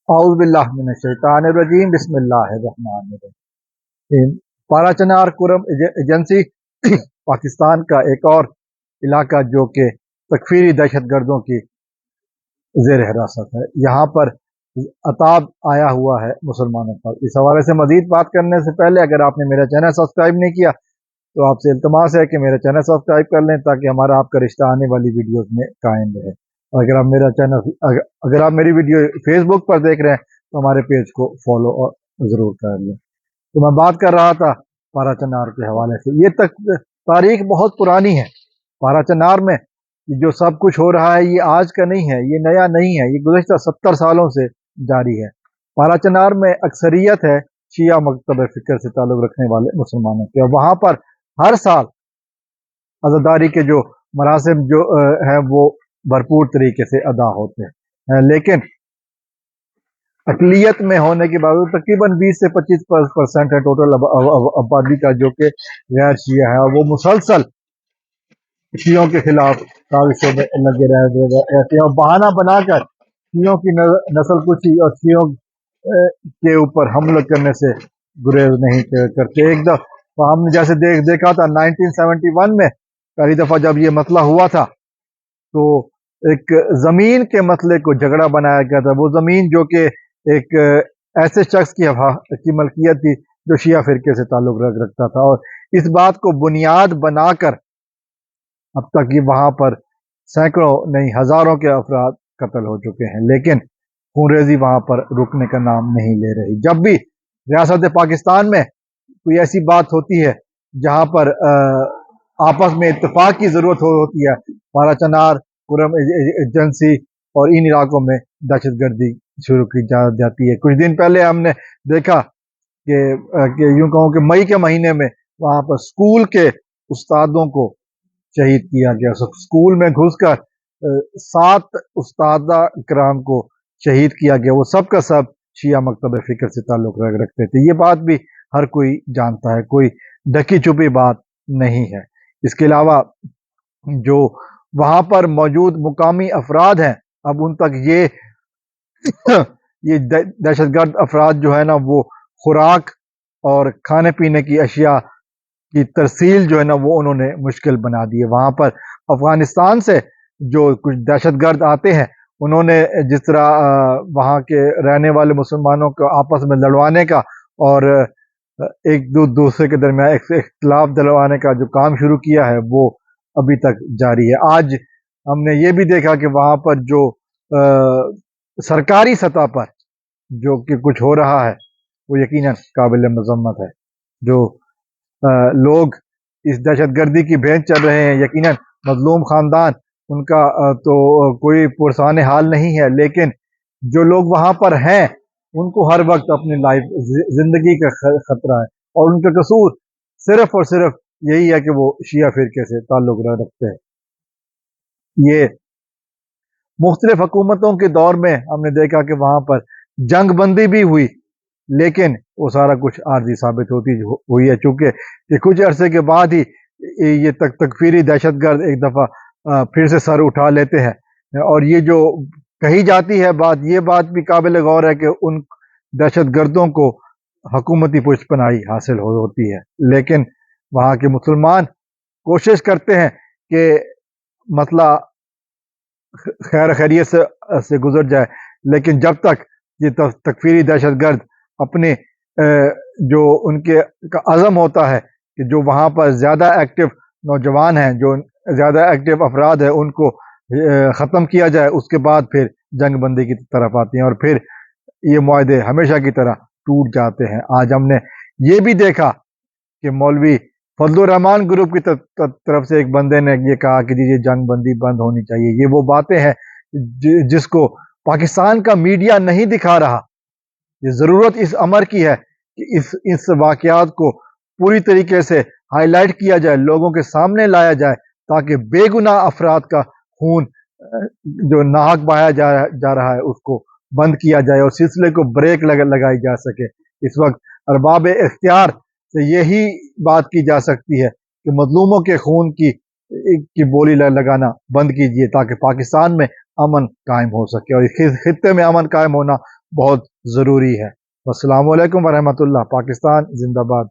औज़ु बिल्लाहि मिनश शैतानिर रजीम बिस्मिल्लाहिर रहमानिर रहीम। पाराचनार कुरम एजेंसी पाकिस्तान का एक और इलाका जो कि तकफीरी दहशत गर्दों की ज़ेर हिरासत है। यहाँ पर अताब आया हुआ है मुसलमानों पर। इस हवाले से मज़ीद बात करने से पहले अगर आपने मेरा चैनल सब्सक्राइब नहीं किया तो आपसे इल्तमास है कि मेरा चैनल सब्सक्राइब कर लें ताकि हमारा आपका रिश्ता आने वाली वीडियोस में कायम रहे। और अगर आप मेरा चैनल अगर आप मेरी वीडियो फेसबुक पर देख रहे हैं तो हमारे पेज को फॉलो और ज़रूर कर लें। तो मैं बात कर रहा था पाराचनार के हवाले से। ये तारीख बहुत पुरानी है। पाराचनार में जो सब कुछ हो रहा है ये आज का नहीं है, ये नया नहीं है, ये गुज़श्ता 70 सालों से जारी है। पाराचनार में अक्सरियत है शिया मकतब फ़िक्र से ताल्लुक़ रखने वाले मुसलमानों के, और वहाँ पर हर साल अज़ादारी के जो मरासिम जो हैं वो भरपूर तरीके से अदा होते हैं, लेकिन अक़लियत में होने के बावजूद तकरीबन 20 से 25% है टोटल आबादी का जो कि गैर शिया है, और वो मुसलसल शियों के खिलाफ साजिशों में लगे रहते हैं और बहाना बनाकर शियों की नस्ल कुशी और शियों के ऊपर हमला करने से गुरेज नहीं करते। एक दफ़ा हमने जैसे देखा था 1971 में पहली दफ़ा जब ये मसला हुआ था तो एक ज़मीन के मसले को झगड़ा बनाया गया था। वो ज़मीन जो कि एक ऐसे शख्स की मलकियत थी जो शिया फ़िरके से ताल्लुक़ रखता था, और इस बात को बुनियाद बनाकर अब तक ये वहाँ पर सैकड़ों नहीं हज़ारों के अफराद कत्ल हो चुके हैं, लेकिन खूनरेज़ी वहाँ पर रुकने का नाम नहीं ले रही। जब भी रियासत पाकिस्तान में कोई ऐसी बात होती है जहाँ पर आपस में इत्तेफाक की ज़रूरत होती है, पाराचनार, कुरम एजेंसी और इन इलाकों में दहशतगर्दी शुरू की जाती है। कुछ दिन पहले हमने देखा कि यूँ कहूँ कि मई के महीने में वहाँ पर स्कूल के उस्तादों को शहीद किया गया। स्कूल में घुसकर 7 उस्तादा कराम को शहीद किया गया। वो सब का सब शिया मकतब फ़िक्र से ताल्लुक़ रखते थे। ये बात भी हर कोई जानता है, कोई ढकी छुपी बात नहीं है। इसके अलावा जो वहाँ पर मौजूद मुकामी अफराद हैं, अब उन तक ये दहशतगर्द अफराद जो है ना वो खुराक और खाने पीने की अशिया की तरसील जो है ना वो उन्होंने मुश्किल बना दी है। वहाँ पर अफ़गानिस्तान से जो कुछ दहशतगर्द आते हैं उन्होंने जिस तरह वहाँ के रहने वाले मुसलमानों को आपस में लड़वाने का और एक दूसरे के दरमियान इख्तिलाफ दिलवाने का जो काम शुरू किया है वो अभी तक जारी है। आज हमने ये भी देखा कि वहाँ पर जो सरकारी सतह पर जो कि कुछ हो रहा है वो यकीनन काबिल मज़म्मत है। जो लोग इस दहशतगर्दी की भेंट चल रहे हैं, यकीनन मजलूम ख़ानदान उनका तो कोई पुरसान हाल नहीं है, लेकिन जो लोग वहाँ पर हैं उनको हर वक्त अपनी लाइफ ज़िंदगी का ख़तरा है, और उनका कसूर सिर्फ़ और सिर्फ यही है कि वो शिया फ़िरके से ताल्लुक़ रखते हैं। ये मुख्तलिफ हुकूमतों के दौर में हमने देखा कि वहाँ पर जंग बंदी भी हुई, लेकिन वो सारा कुछ आर्जी साबित हुई है, चूँकि कुछ अरसे के बाद ही ये तकफीरी दहशतगर्द एक दफ़ा फिर से सर उठा लेते हैं। और ये जो कही जाती है बात, ये बात भी काबिल गौर है कि उन दहशतगर्दों को हुकूमती पुष्पनाही हासिल होती है, लेकिन वहाँ के मुसलमान कोशिश करते हैं कि मसला खैरियत से गुजर जाए, लेकिन जब तक ये तकफीरी दहशतगर्द अपने जो उनके का अज़म होता है कि जो वहाँ पर ज़्यादा एक्टिव नौजवान हैं, जो ज़्यादा एक्टिव अफराद हैं, उनको ख़त्म किया जाए, उसके बाद फिर जंग बंदी की तरफ आती हैं और फिर ये मुआहदे हमेशा की तरह टूट जाते हैं। आज हमने ये भी देखा कि मौलवी फजलुर रहमान ग्रुप की तरफ से एक बंदे ने ये कहा कि जी ये जंग बंदी बंद होनी चाहिए। ये वो बातें हैं जिसको पाकिस्तान का मीडिया नहीं दिखा रहा। ये ज़रूरत इस अमर की है कि इस वाक़यात को पूरी तरीके से हाईलाइट किया जाए, लोगों के सामने लाया जाए, ताकि बेगुनाह अफराद का खून जो नाहक बहाया जा रहा है उसको बंद किया जाए और सिलसिले को ब्रेक लगाई जा सके। इस वक्त अरबाब इख्तियार से यही बात की जा सकती है कि मजलूमों के खून की बोली लगाना बंद कीजिए, ताकि पाकिस्तान में अमन कायम हो सके, और इस खित्ते में अमन कायम होना بہت ضروری ہے۔ السلام علیکم ورحمۃ اللہ۔ پاکستان زندہ باد۔